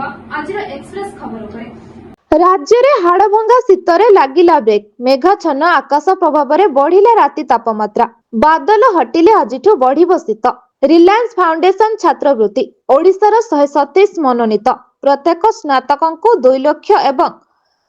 आजिर express खबर उपरे। राज्य में हाड़भंगा शीतरे लागिला ब्रेक। मेघाच्छन्न आकाश प्रभाव में बढ़िला राति तापमात्रा। बादल हटिले आजिठु बढ़िबो शीत। रिलायंस फाउंडेशन छात्रवृत्ति ओडिशार 127 मनोनीत प्रत्येक स्नातकंकु 2 लाख एवं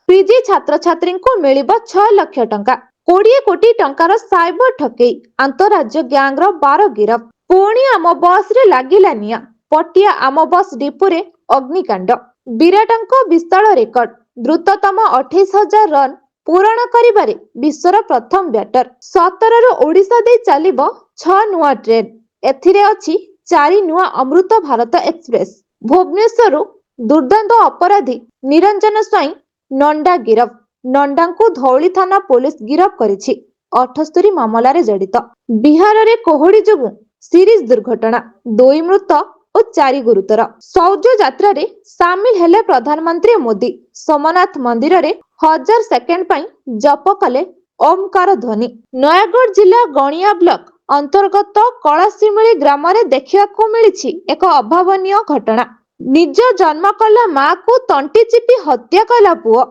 पीजी छात्र छात्री को मिलिबो 6 लाख टंका। 20 कोटी टंकार साइबर ठकेई। अंतरराज्य गैंग रो 12 गिरफ। पुणी आम बस रे लागिला निया। पटिया आम बस डिपो रे अग्निकांड। विराटंको विशाल रेकर्ड। द्रुततम 28,000 रन पूरण करिबारे विश्वर प्रथम बैटर। 17 रु ओडिशा दे चलिबो 6 नुआ ट्रेन। एथिरे अछि 4 नुआ अमृत भारत एक्सप्रेस। भुवनेश्वर दुर्दांत अपराधी निरंजन स्वाई नंडा गिरफ। नंडांकु धौली थाना पुलिस गिरफ करिछि। 78 मामला रे जड़ित। बिहार रे कोहड़ी जोगु सीरीज दुर्घटना 2 मृत और 4 गुरुतर। सौर्य यात्रा रे सामिल हेले प्रधानमंत्री मोदी। सोमनाथ मंदिर रे 1000 सेकेंड पई जप कले ओमकार ध्वनि। नयागढ़ जिला गणिया ब्लॉक अंतर्गत कलासिमिली ग्राम रे देखिବାକୁ मिलिछि एक अभावनीय घटना। निज जन्म कला मां को तंटी चिपी हत्या कला पुओ।